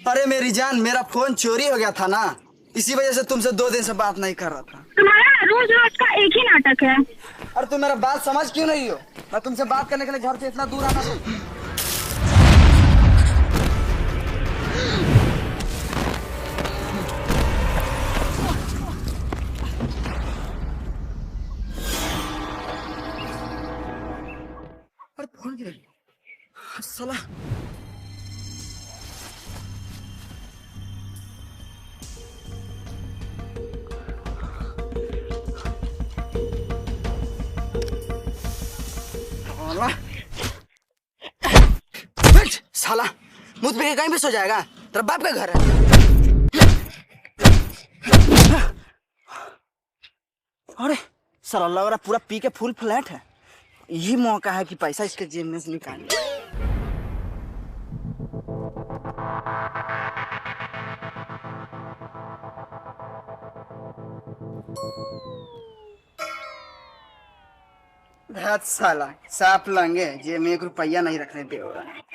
अरे मेरी जान, मेरा फोन चोरी हो गया था ना, इसी वजह से तुमसे 2 दिन से बात नहीं कर रहा था। तुम्हारा रोज रोज का एक ही नाटक है। अरे तुम मेरा बात समझ क्यों नहीं हो? मैं तुमसे बात करने के लिए घर से इतना दूर आना था। अरे फोन गिर गया साला। साला मुझ पे कहीं भी सो जाएगा, तेरा बाप का घर है। अरे साला लग रहा पूरा पी के फुल फ्लैट है। यही मौका है कि पैसा इसके जेब में से निकाल। साला साफ लंगे जेब में 1 रुपया नहीं रखने पे हो रहा है।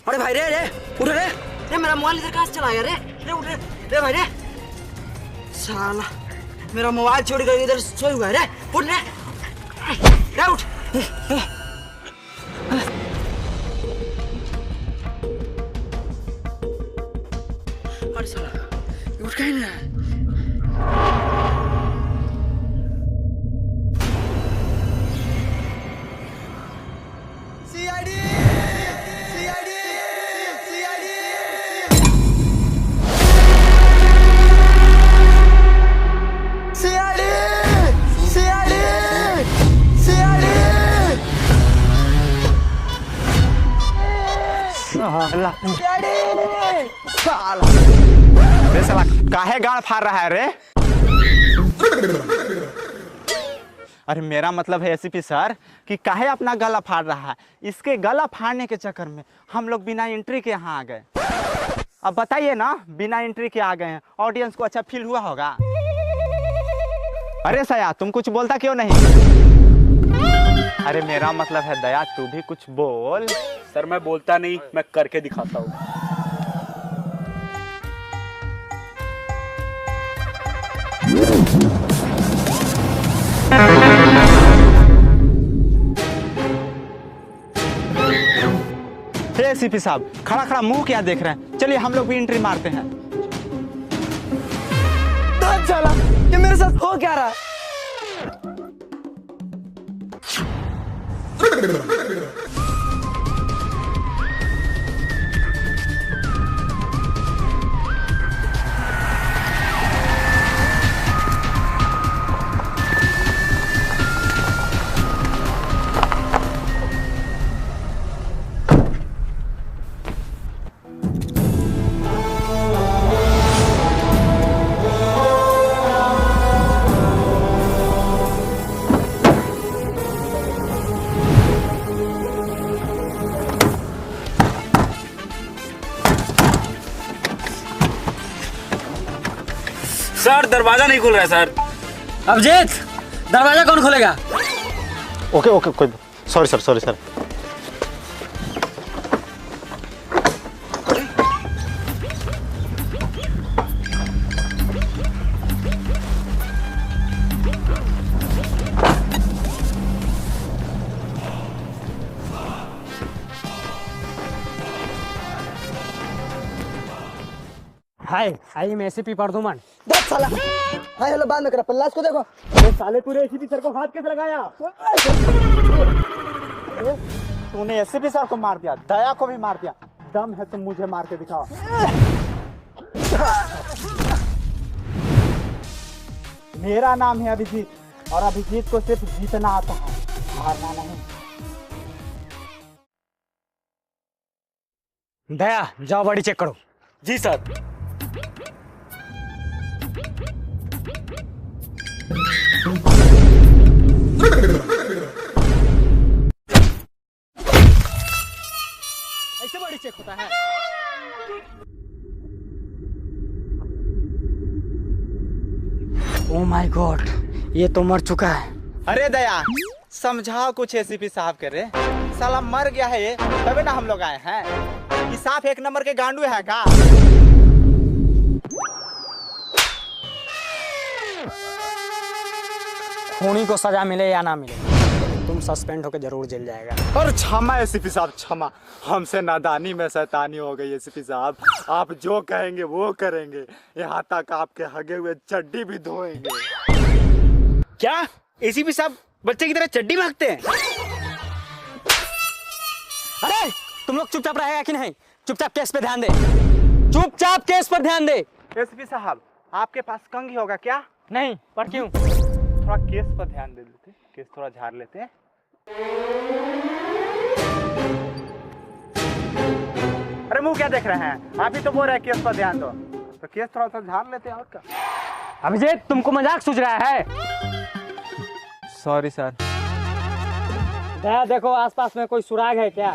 अरे भाई रे उठ रे, मेरा मोबाइल इधर कहाँ से चला गया रे उठ रे भाई रे। साला मेरा मोबाइल चोरी करके इधर सोया हुआ है रे, उठ रे उठ। अरे साला उठ कहीं नहीं रहा है। साला काहे गाड़ फाड़ रहा है रे? अरे मेरा मतलब है एसीपी सर कि काहे अपना गला फाड़ रहा है। इसके गला फाड़ने के चक्कर में हम लोग बिना एंट्री के यहाँ आ गए। अब बताइए ना, बिना एंट्री के आ गए हैं, ऑडियंस को अच्छा फील हुआ होगा। अरे सया तुम कुछ बोलता क्यों नहीं? अरे मेरा मतलब है दया, तू भी कुछ बोल। सर मैं बोलता नहीं, मैं करके दिखाता हूँ। एसीपी साहब खड़ा खड़ा मुंह क्या देख रहे हैं? चलिए हम लोग भी एंट्री मारते हैं। चला ये मेरे साथ हो क्या रहा है? सर दरवाजा नहीं खुल रहा है सर। अभिजीत दरवाजा कौन खोलेगा? ओके ओके कोई sorry sir. Hi I am ACP Parduman. देख साला, हाय हेलो बाद में करा, पल्लास को देखो। अरे साले तूने एसीपी सर को हाथ कैसे लगाया? तूने एसीपी सर को मार दिया, दया को भी मार दिया। दम है तो मुझे मार के दिखाओ। मेरा नाम है अभिजीत और अभिजीत को सिर्फ जीतना आता है, हारना नहीं। दया जाओ बॉडी चेक करो। जी सर। ऐसे बॉडी चेक होता है? ओह माय गॉड, ये तो मर चुका है। अरे दया, समझाओ कुछ एसीपी साहब करे। साला मर गया है ये, तभी ना हम लोग आए हैं। ये साफ एक नंबर के गांडू है का? खूनी को सजा मिले या ना मिले, तुम सस्पेंड होकर जरूर जेल जाएगा। और क्षमा एसीपी साहब, क्षमा। हमसे नादानी में शैतानी हो गई एसीपी साहब। आप जो कहेंगे वो करेंगे, यहाँ तक आपके हगे हुए चड्डी भी धोएंगे। क्या एसीपी साहब बच्चे की तरह चड्डी मांगते हैं? अरे तुम लोग चुपचाप रहेगा कि नहीं? चुपचाप केस पे ध्यान दे, चुपचाप केस पर ध्यान दे। एसीपी साहब, आपके पास कंघी होगा क्या? नहीं, पर क्यों? थोड़ा केस पर ध्यान दे लेते, केस थोड़ा झाड़ लेते हैं। अरे मुंह क्या देख रहे हैं? आप ही तो बोल रहे हैं केस पर ध्यान दो, तो केस थोड़ा सा झाड़ लेते हैं और क्या। अभिजीत, तुमको मजाक सूझ रहा है? Sorry sir. दया, देखो आसपास में कोई सुराग है क्या?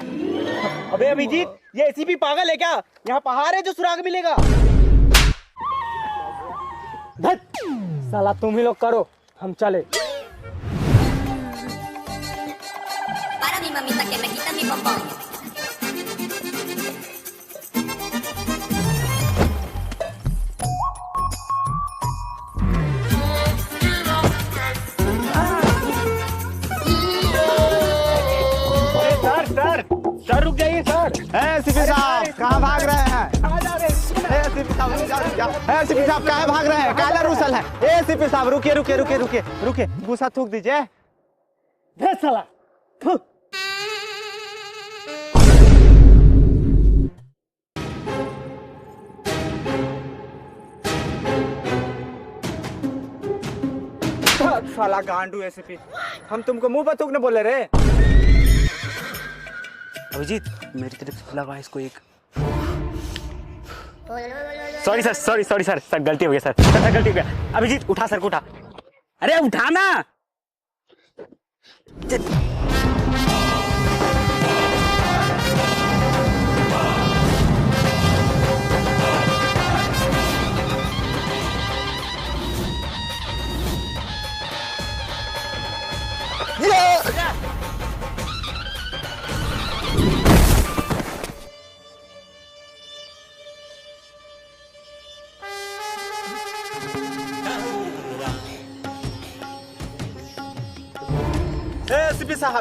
अबे अभिजीत, ये एसीपी पागल है क्या? यहाँ पहाड़ है जो सुराग मिलेगा। धत! साला तुम ही लोग करो, हम चले। Para mi mamita que me quita mi bombón. Sir रुक जाइए सर। एसीपी साहब कहाँ भाग रहे हैं? एसीपी साहब रुक जाओ। एसीपी साहब कहाँ भाग रहे हैं? काला रूसल है। एसीपी साहब रुकिए रुकिए रुकिए रुकिए रुकिए, गुस्सा थूक दीजिए। धत साला, थू। साला गांडू एसीपी, हम तुमको मुंह पर थूकने बोले रे। अभिजीत, मेरी तरफ से लगा इसको एक। Sorry sir, sorry sorry sir, sir गलती हो गया सर, सर गलती हो गया। अभिजीत उठा सर को, उठा। अरे उठा ना।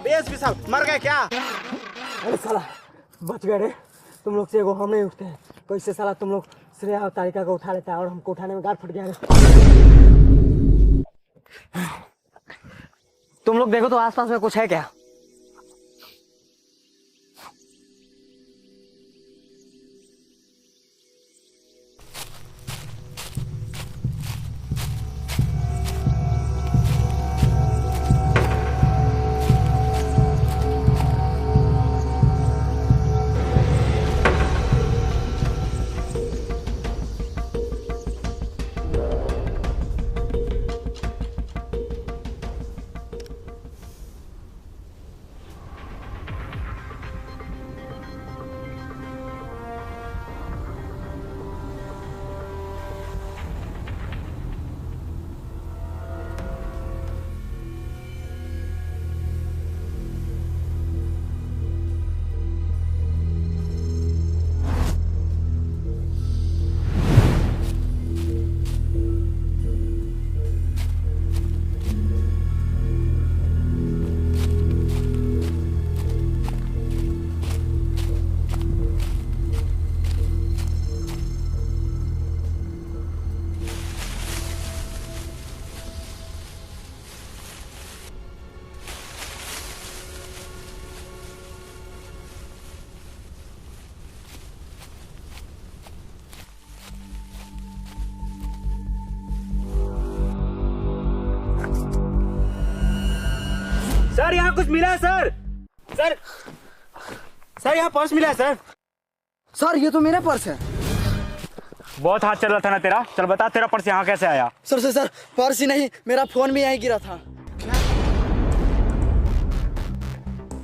एसीपी साहब मर गए क्या? अरे साला बच गए रे। तुम लोग से एगो हम नहीं उठते हैं, कैसे साला तुम लोग श्रेया और तारिका को उठा लेता है और हमको उठाने में गाड़ फट गया रे। तुम लोग देखो तो आसपास में कुछ है क्या? सर यहाँ कुछ मिला है सर। सर सर यहाँ पर्स मिला है सर। सर ये तो मेरा पर्स है। बहुत हाथ चल रहा था ना तेरा, चल बता तेरा पर्स यहाँ कैसे आया? सर पर्स ही नहीं, मेरा फोन भी यहीं गिरा था।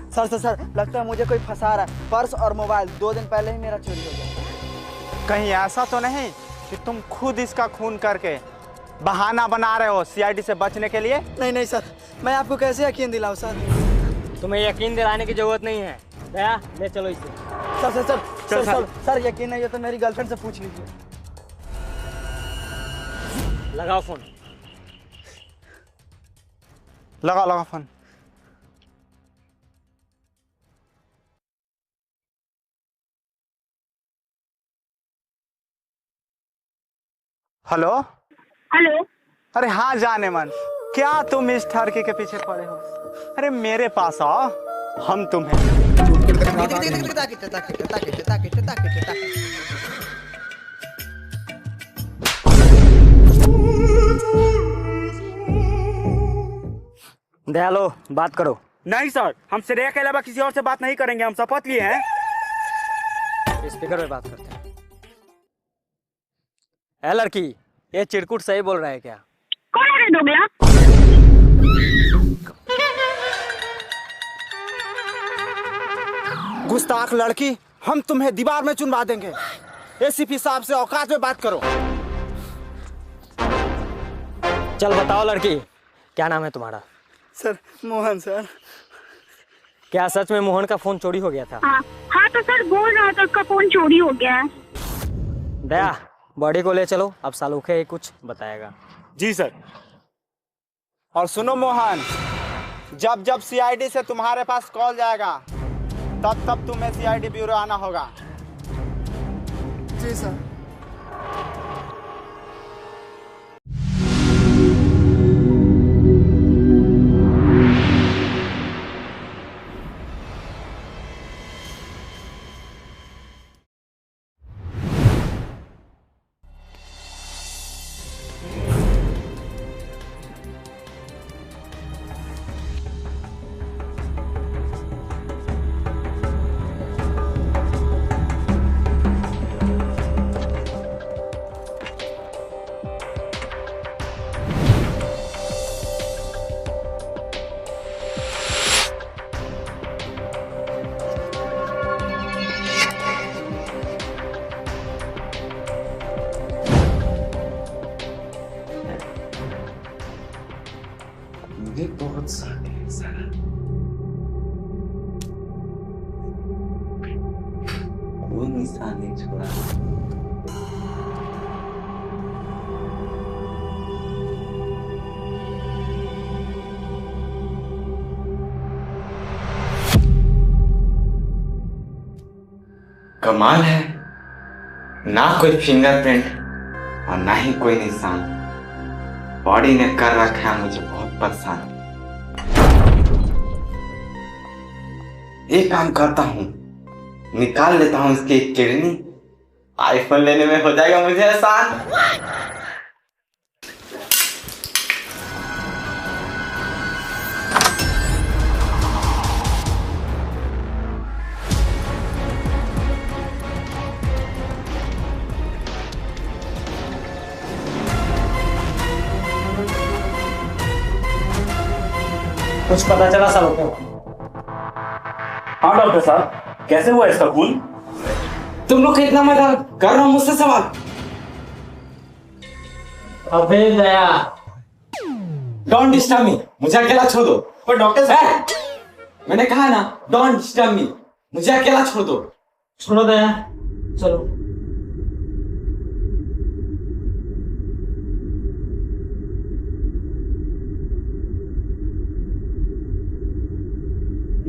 सर सर सर लगता है मुझे कोई फंसा रहा है। पर्स और मोबाइल 2 दिन पहले ही मेरा चोरी हो गया। कहीं ऐसा तो नहीं कि तुम खुद इसका खून करके बहाना बना रहे हो सीआईडी से बचने के लिए? नहीं नहीं सर, मैं आपको कैसे यकीन दिलाऊं सर? तुम्हें यकीन दिलाने की जरूरत नहीं है। दया ले चलो इसे। Sir sir sir sir sir, sir यकीन नहीं है तो मेरी गर्लफ्रेंड से पूछ लीजिए। लगाओ फोन। लगा लगा फोन। हेलो। हेलो। अरे हाँ जाने मन, क्या तुम इस ठरकी के पीछे पड़े हो? अरे मेरे पास आओ, हम तुम्हें दयालो बात करो। नहीं सर, हम श्रेया के अलावा किसी और से बात नहीं करेंगे, हम शपथ लिए हैं। स्पीकर पे बात करते हैं। ए लड़की, ये चिरकुट सही बोल रहा है क्या? कौन है रे दोगला? गुस्ताख लड़की, हम तुम्हें दीवार में चुनवा देंगे। एसीपी साहब से औकात में बात करो। चल बताओ लड़की, क्या नाम है तुम्हारा? Sir Mohan sir. क्या सच में मोहन का फोन चोरी हो गया था? हाँ तो सर बोल रहा था उसका फोन चोरी हो गया है। दया बॉडी को ले चलो, अब सालूखे कुछ बताएगा। जी सर। और सुनो मोहन, जब जब सीआईडी से तुम्हारे पास कॉल जाएगा तब तब तुम्हें सीआईडी ब्यूरो आना होगा। जी सर। बहुत सारे कोई निशान नहीं छोड़ा। कमाल है, ना कोई फिंगरप्रिंट और ना ही कोई निशान। बॉडी ने कर रखा है मुझे बहुत परेशान। एक काम करता हूँ, निकाल लेता हूँ इसकी एक किडनी, आईफोन लेने में हो जाएगा मुझे आसान। कुछ पता चला सालूखे? हाँ डॉक्टर साहब, कैसे हुआ इसका खून? तुम लोग कितना मजा कर रहे हो मुझसे सवाल? अबे दया, डोंट डिस्टर्ब मी, मुझे अकेला छोड़ दो। पर डॉक्टर साहब, मैंने कहा ना डोंट डिस्टर्ब मी, मुझे अकेला छोड़ दो। छोड़ो दया, चलो।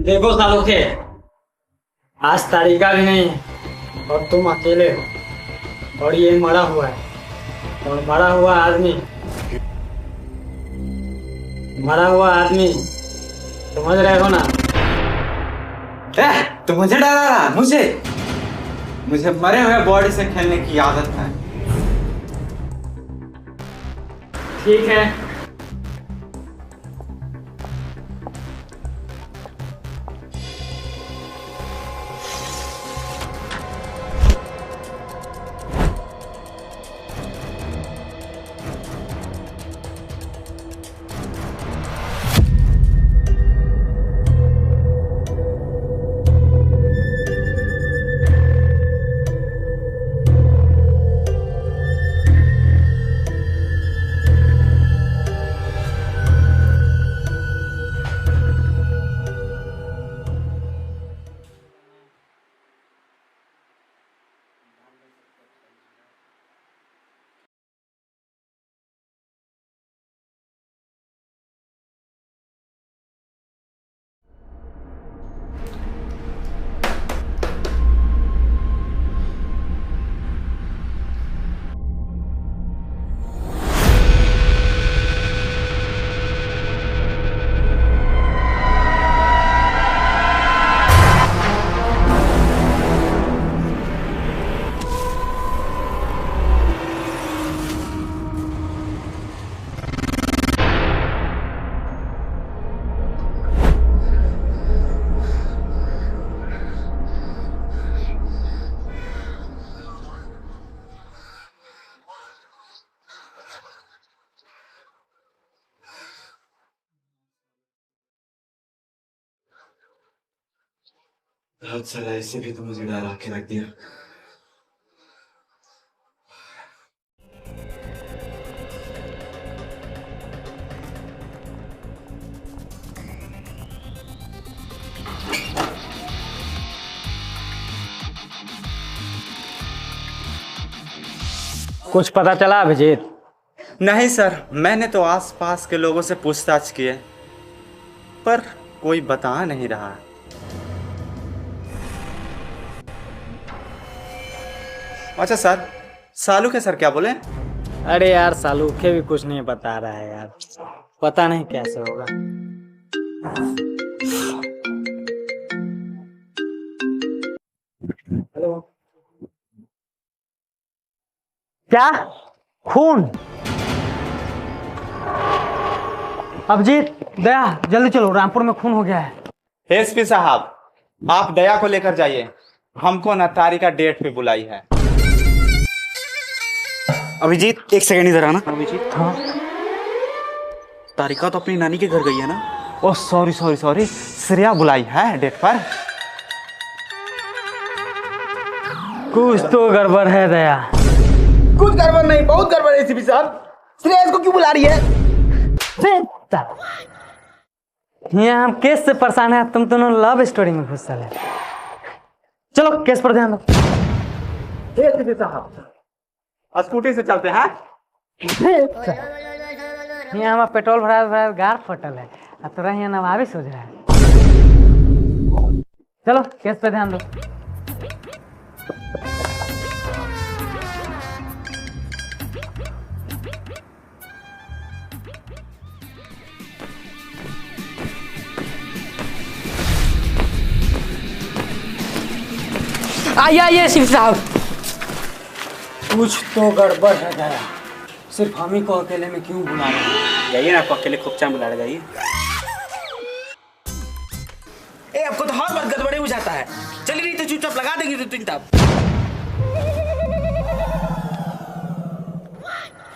देखो सालूखे, आज तारीखा भी नहीं है और तुम अकेले हो और ये मरा हुआ है। और मरा हुआ आदमी समझ रहे हो ना? तो मुझे डरा रहा? मुझे मरे हुए बॉडी से खेलने की आदत है। ठीक है, बहुत सारा ऐसे भी तो मुझे डरा के रख दिया। कुछ पता चला अभिजीत? नहीं सर, मैंने तो आसपास के लोगों से पूछताछ की है, पर कोई बता नहीं रहा। अच्छा सर, सालू के सर क्या बोले? अरे यार सालू के भी कुछ नहीं बता रहा है यार, पता नहीं कैसे होगा। हेलो, क्या खून? अभिजीत, दया, जल्दी चलो, रामपुर में खून हो गया है। एसपी साहब, आप दया को लेकर जाइए, हमको ना तारिका डेट पे बुलाई है। अभिजीत एक सेकंड इधर आना। अभिजीत, हाँ, तारिका तो अपनी नानी के घर गई है ना? Oh sorry sorry sorry, Shreya बुलाई है डेट पर। कुछ तो गड़बड़ है दया। कुछ गड़बड़ नहीं, बहुत गड़बड़ है एसीपी साहब। श्रेया इसको क्यों बुला रही है? यहाँ हम केस से परेशान है, तुम दोनों लव स्टोरी में घुस चले। चलो केस पर ध्यान दो। एसपी साहब, स्कूटी से चलते हैं। यहाँ हमारा पेट्रोल भरा भरा गार फटल है, अब तो यहाँ नवाबी सोच रहा है। चलो केस पे ध्यान दो। आइए शिव साहब। कुछ तो गड़बड़ है दया, सिर्फ हम ही को अकेले में क्यों बुला रहे हैं? जाइए ना, आपको अकेले खूबचाम बुला जाइए। ए, आपको तो हर बार गड़बड़े हो जाता है। चलिए नहीं तो चुपचाप लगा देंगे 2-3 ताप।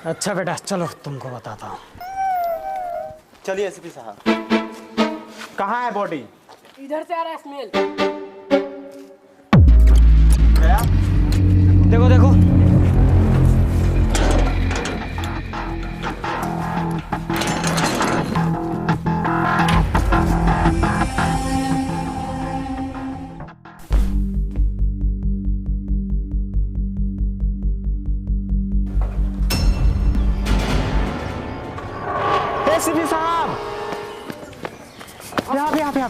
अच्छा बेटा चलो, तुमको बताता हूँ। चलिए एसपी साहब। कहाँ है बॉडी? इधर से आ रहा है स्मेल। गया? देखो देखो, एसपी साहब, यहाँ पे।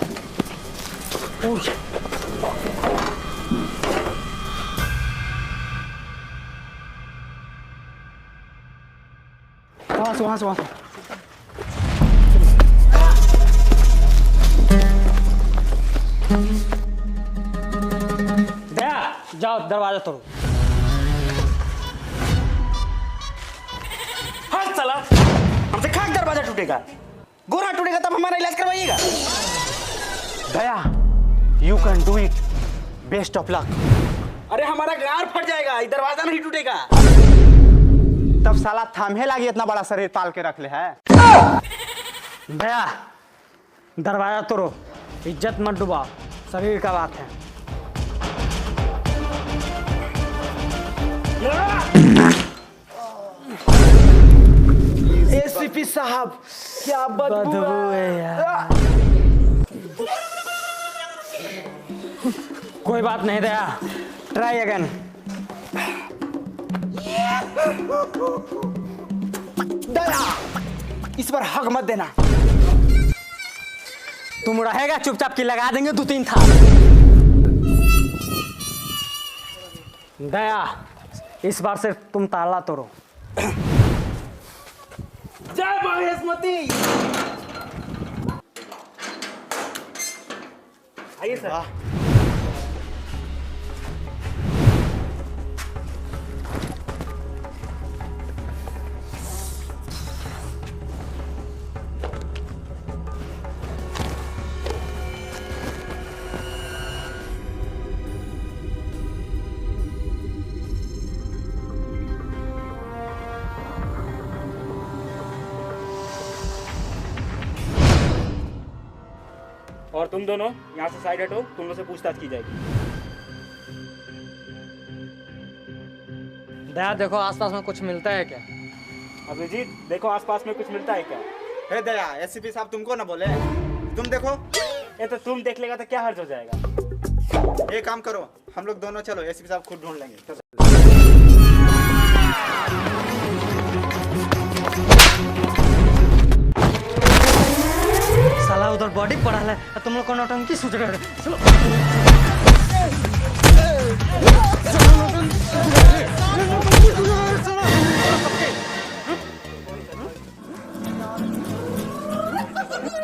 वहाँ से। दया जाओ दरवाजा तोड़ो। हाँ साला, हमसे खाक दरवाजा टूटेगा, गोरा टूटेगा तब हमारा इलाज करवाइएगा। Daya, you can do it, best of luck. अरे हमारा गार फट जाएगा, ये दरवाजा नहीं टूटेगा। तब साला थामे लागी इतना बड़ा शरीर पाल के रख ले है। दया दरवाजा तोड़ो, इज्जत मत डुबाओ, शरीर का बात है। एसीपी साहब, क्या बदबू है यार। कोई बात नहीं दया, ट्राई अगेन। दया, इस बार हक मत देना। तुम रहेगा चुपचाप की लगा देंगे 2-3 था। दया, इस बार सिर्फ तुम ताला तोड़ो। जय महेशमती। आइए सर। और तुम दोनों यहाँ से साइड हटो, तुम लोग से पूछताछ की जाएगी। दया देखो आसपास में कुछ मिलता है क्या? अभिजीत देखो आसपास में कुछ मिलता है क्या? हे दया, एसपी साहब तुमको ना बोले, तुम देखो। ये तो तुम देख लेगा तो क्या हर्ज हो जाएगा। ये काम करो, हम लोग दोनों चलो, एसपी साहब खुद ढूंढ लेंगे। चलो। साला उधर बॉडी पड़ा है, तुम लोग को नौटंकी सूझ रहे हो। चलो।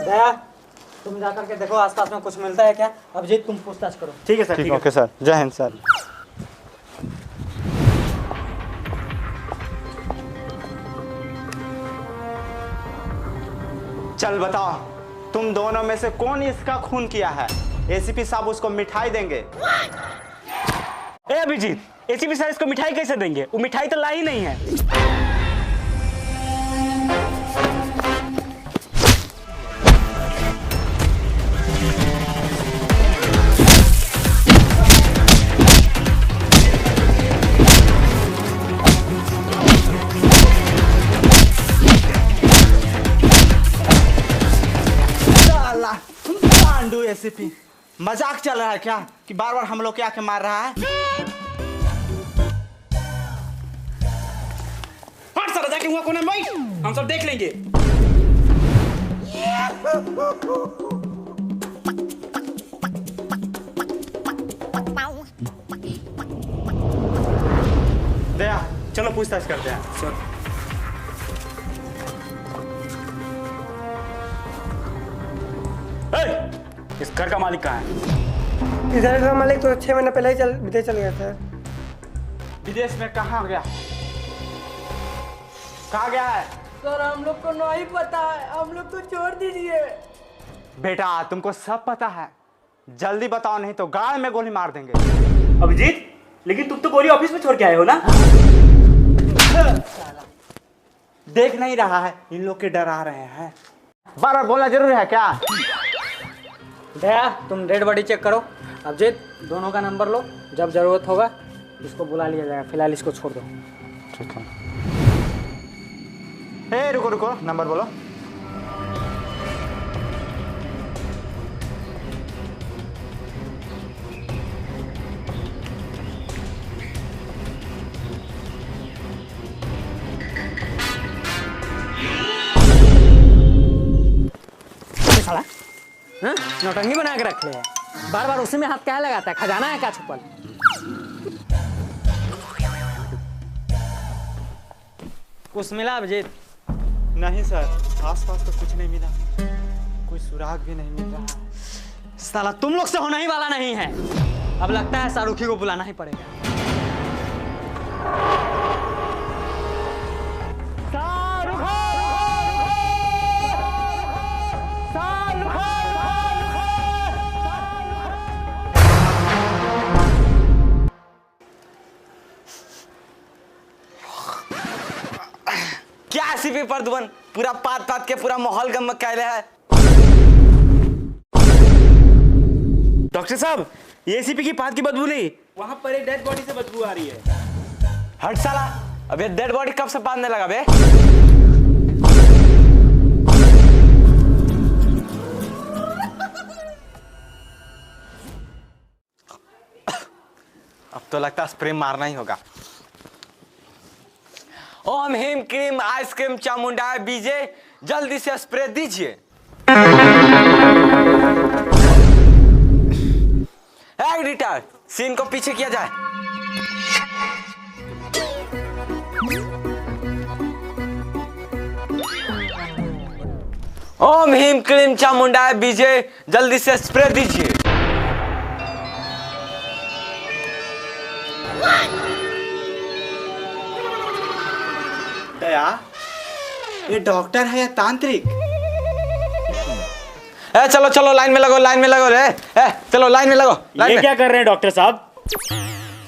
दया तुम जाकर के देखो आसपास में कुछ मिलता है क्या? अभिजीत तुम पूछताछ करो। ठीक है सर, ठीक है। ओके सर, जय हिंद सर। चल बताओ, तुम दोनों में से कौन इसका खून किया है? एसीपी साहब उसको मिठाई देंगे। ए अभिजीत, एसीपी साहब इसको मिठाई कैसे देंगे? वो मिठाई तो ला ही नहीं है। पांडु एसीपी, मजाक चल रहा है क्या कि बार बार हम लोग के आके मार रहा है? हट साला, जाके हुआ कौन है भाई? हम सब देख लेंगे। दया चलो पूछताछ करते हैं। सर इस घर का मालिक कहाँ है? इधर का मालिक तो 6 महीने पहले ही विदेश चल गया था। विदेश में कहाँ गया? कहाँ गया है? सर हम लोग को नहीं पता है, हम लोग को छोड़ दीजिए। बेटा तुमको सब पता है, जल्दी बताओ नहीं तो गाड़ में गोली मार देंगे। अभिजीत, लेकिन तुम तो गोली ऑफिस में छोड़ के आए हो ना? देख नहीं रहा है, इन लोग के डरा रहे हैं। बार बार बोलना जरूरी है क्या? दया तुम डेड बॉडी चेक करो। अभिजीत दोनों का नंबर लो, जब जरूरत होगा इसको बुला लिया जाएगा। फिलहाल इसको छोड़ दो। ठीक है। ए रुको रुको, नंबर बोलो। साला हाँ? नौटंकी बना के रख ले है। बार बार उसी में हाथ क्या लगाता है? खजाना है क्या छुपल? कुछ मिला अभिजीत? नहीं सर, आसपास तो कुछ नहीं मिला, कोई सुराग भी नहीं मिल रहा। साला तुम लोग से होने ही वाला नहीं है। अब लगता है शाहरुखी को बुलाना ही पड़ेगा। क्या एसीपी प्रद्युमन पूरा पात पात के पूरा माहौल गम कैले है। डॉक्टर साहब, ये एसीपी की पात की बदबू नहीं, वहां पर एक डेड बॉडी से बदबू आ रही है। हट साला, अब ये डेड बॉडी कब से बांधने लगा बे? अब तो लगता है स्प्रे मारना ही होगा। ओम हिम क्रीम आइसक्रीम चामुंडा बीजे, जल्दी से स्प्रे दीजिए। एडिटर, सीन को पीछे किया जाए। ओम हिम क्रीम चामुंडा बीजे, जल्दी से स्प्रे दीजिए। दया, ये डॉक्टर है या तांत्रिक? ए चलो चलो लाइन में लगो, लाइन में लगो रे। चलो लाइन में लगो। लाइन ये में क्या कर रहे हैं डॉक्टर साहब?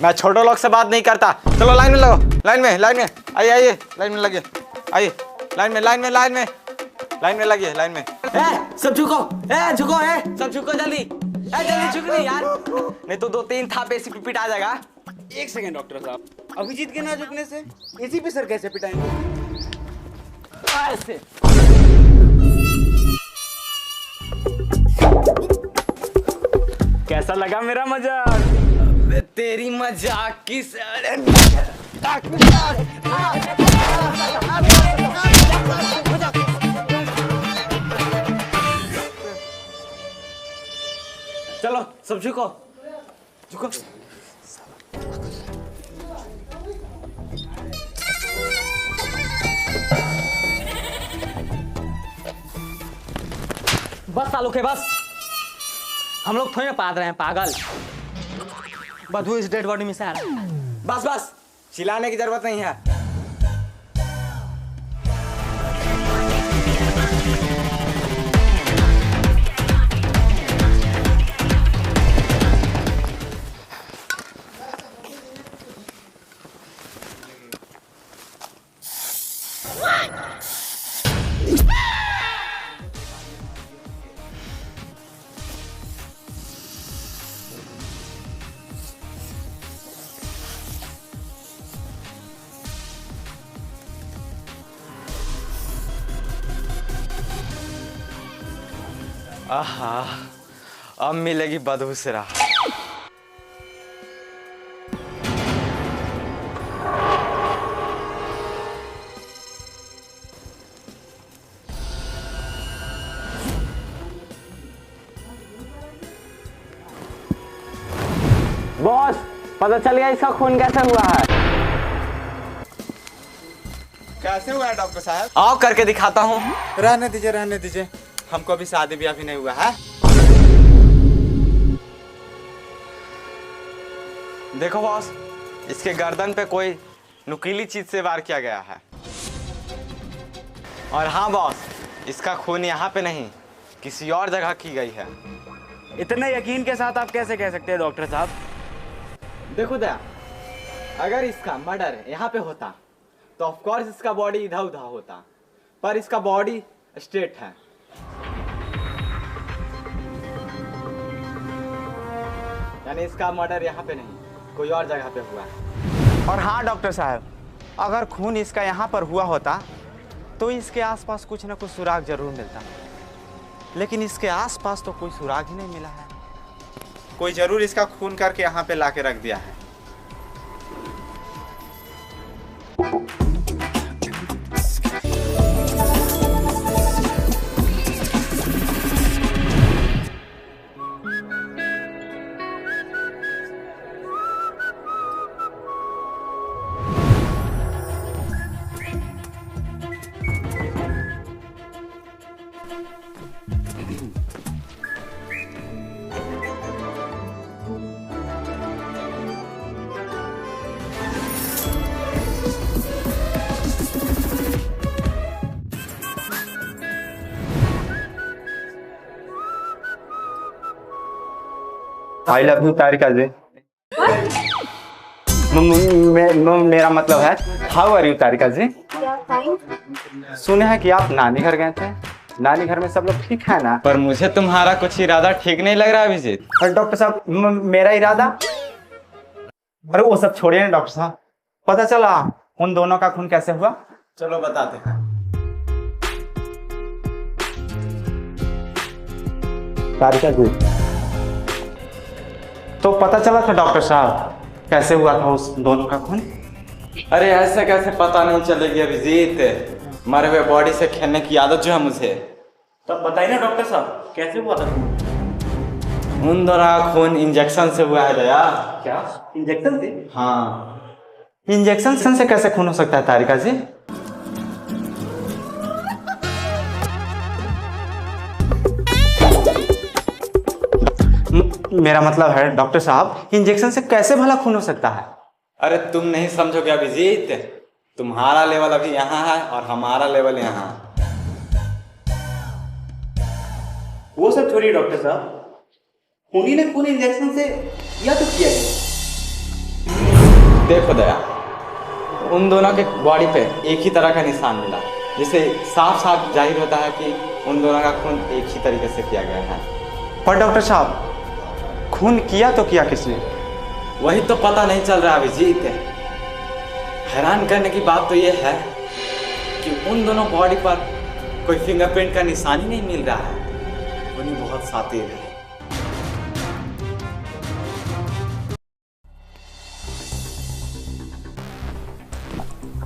मैं छोटे लोग से बात नहीं करता। चलो लाइन में लगो, लाइन में, लाइन में। आइए आइए, लाइन में लगे। आइए लाइन में, लाइन में, लाइन में। लाइन में लगिए, लाइन में। सब झुको, झुको, सब झुको जल्दी, जल्दी झुक नहीं यार, नहीं तो 2-3 थाप एसी पे पिटा जाएगा। एक सेकंड डॉक्टर साहब, अभिजीत के ना झुकने से एसी पे सर कैसे पिटाएंगे? ऐसे कैसा लगा मेरा मजाक? तेरी मजाक की चलो सब झुको, झुको। बस सालों के बस, हम लोग थोड़ी ना पाद रहे हैं पागल। बदबू इस डेड बॉडी में से आ रहा है। बस बस, चिल्लाने की जरूरत नहीं है। आहा, अब मिलेगी बदबू से राहत। बॉस, पता चल गया इसका खून कैसे हुआ है? कैसे हुआ है डॉक्टर साहब? आओ करके दिखाता हूँ। रहने दीजिए, रहने दीजिए, हमको अभी शादी ब्याह भी नहीं हुआ है। देखो बॉस, इसके गर्दन पे कोई नुकीली चीज से वार किया गया है। और हाँ बॉस, इसका खून यहाँ पे नहीं, किसी और जगह की गई है। इतने यकीन के साथ आप कैसे कह सकते हैं डॉक्टर साहब? देखो दया, अगर इसका मर्डर यहाँ पे होता तो ऑफ कोर्स इसका बॉडी इधर उधर होता, पर इसका बॉडी स्ट्रेट है। यानी इसका मर्डर यहाँ पे नहीं, कोई और जगह पे हुआ है। और हाँ डॉक्टर साहब, अगर खून इसका यहाँ पर हुआ होता तो इसके आसपास कुछ ना कुछ सुराग जरूर मिलता, लेकिन इसके आसपास तो कोई सुराग ही नहीं मिला है। कोई जरूर इसका खून करके यहाँ पे लाके रख दिया है। आई लव यू तारिका जी। मेरा मतलब है हाउ आर यू तारिका जी? सुने हैं कि आप नानी घर गए थे, नानी घर में सब लोग ठीक है ना? पर मुझे तुम्हारा कुछ इरादा ठीक नहीं लग रहा अभिजीत। और डॉक्टर साहब, मेरा इरादा? अरे वो सब छोड़िए ना डॉक्टर साहब, पता चला उन दोनों का खून कैसे हुआ? चलो बताते हैं। तारिका जी, तो पता चला था डॉक्टर साहब कैसे हुआ था उस दोनों का खून? अरे ऐसे कैसे पता नहीं चलेगी अभिजीत, मरे हुए बॉडी से खेलने की आदत जो है मुझे। तब बताइए ना डॉक्टर साहब, कैसे हुआ था? उन दोनों का खून इंजेक्शन से हुआ है दया। क्या इंजेक्शन से? हाँ, इंजेक्शन से कैसे खून हो सकता है तारिका जी? मेरा मतलब है डॉक्टर साहब, इंजेक्शन से कैसे भला खून हो सकता है? अरे तुम नहीं समझोगे अभिजीत, तुम्हारा लेवल अभी यहाँ है और हमारा लेवल यहाँ। वो सब छोड़िए डॉक्टर साहब, उन्हीं ने खून इंजेक्शन से या तो किया है? देखो दया, उन दोनों के बॉडी पे एक ही तरह का निशान मिला, जिससे साफ साफ जाहिर होता है कि उन दोनों का खून एक ही तरीके से किया गया है। पर डॉक्टर साहब, खून किया तो किया किसने? वही तो पता नहीं चल रहा अभिजीत। हैरान करने की बात तो यह है कि उन दोनों बॉडी पर कोई फिंगरप्रिंट का निशान ही नहीं मिल रहा है। उन्हीं बहुत शातिर है।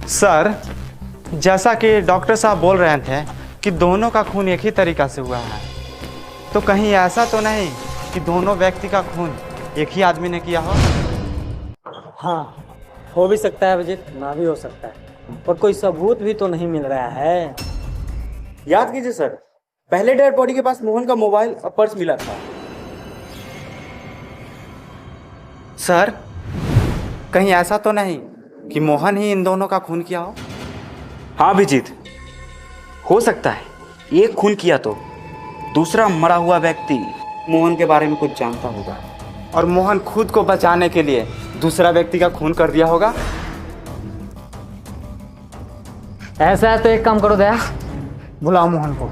सर, जैसा कि डॉक्टर साहब बोल रहे थे कि दोनों का खून एक ही तरीका से हुआ है, तो कहीं ऐसा तो नहीं कि दोनों व्यक्ति का खून एक ही आदमी ने किया हो? हाँ, हो भी सकता है अभिजीत, ना भी हो सकता है, और कोई सबूत भी तो नहीं मिल रहा है। याद कीजिए सर, पहले डेड बॉडी के पास मोहन का मोबाइल और पर्स मिला था। सर, कहीं ऐसा तो नहीं कि मोहन ही इन दोनों का खून किया हो? हाँ अभिजीत, हो सकता है एक खून किया तो दूसरा मरा हुआ व्यक्ति मोहन के बारे में कुछ जानता होगा, और मोहन खुद को बचाने के लिए दूसरा व्यक्ति का खून कर दिया होगा। ऐसा है तो एक काम करो दया, बुलाओ मोहन को।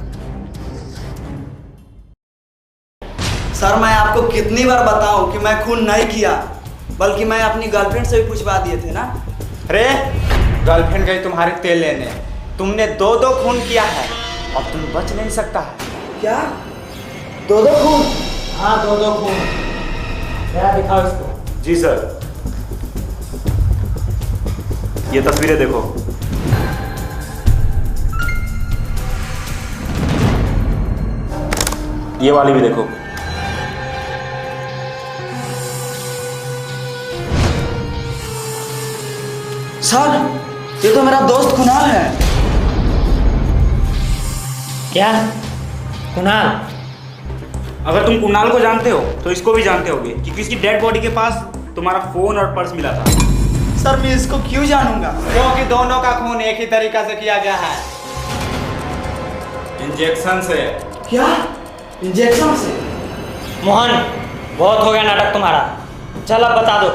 सर, मैं आपको कितनी बार बताऊं कि मैं खून नहीं किया, बल्कि मैं अपनी गर्लफ्रेंड से भी पूछवा दिए थे ना। अरे, गर्लफ्रेंड गई तुम्हारे तेल लेने, तुमने दो खून किया है और तुम बच नहीं सकता है। क्या? दो खून? हाँ, दो खून। दया, दिखाओ इसको। जी सर, ये तस्वीरें देखो। ये वाली भी देखो। सर, ये तो मेरा दोस्त कुणाल है। क्या? कुणाल? अगर तुम कुणाल को जानते हो तो इसको भी जानते होगे कि किसकी डेड बॉडी के पास तुम्हारा फोन और पर्स मिला था। सर, मैं इसको क्यों जानूंगा? क्योंकि दोनों का खून एक ही तरीका से किया गया है, इंजेक्शन से। क्या? इंजेक्शन से? मोहन, बहुत हो गया नाटक तुम्हारा, चल अब बता दो।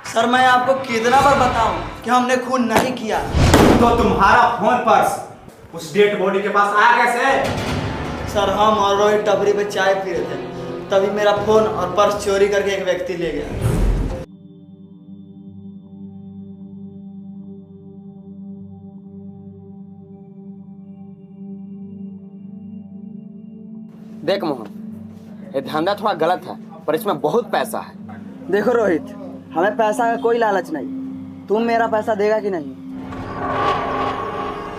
सर, मैं आपको कितना बार बताऊं कि हमने खून नहीं किया। तो तुम्हारा फोन पर्स उस डेड बॉडी के पास आया कैसे? सर, हम और रोहित टपरी पे चाय पी रहे थे, तभी मेरा फोन और पर्स चोरी करके एक व्यक्ति ले गया। देख मोहन, ये धंधा थोड़ा गलत है, पर इसमें बहुत पैसा है। देखो रोहित, हमें पैसा का कोई लालच नहीं। तुम मेरा पैसा देगा कि नहीं?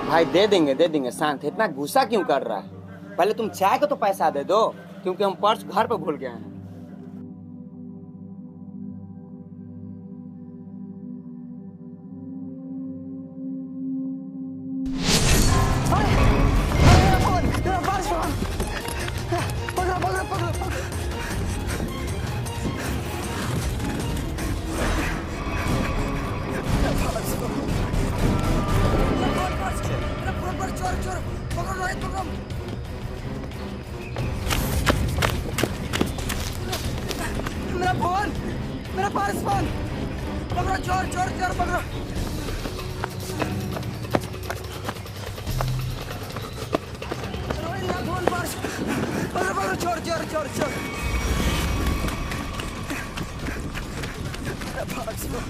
भाई दे देंगे शांत, इतना गुस्सा क्यों कर रहा है? पहले तुम चाय को तो पैसा दे दो, क्योंकि हम पर्स घर पे भूल गए हैं। मेरा फोन, मेरा पर्स, फोन पकड़ो, चोर चोर चोर पकड़ो। मेरा फोन, पर्स पकड़ो पकड़ो, चोर चोर चोर चोर। मेरा पर्स, फोन।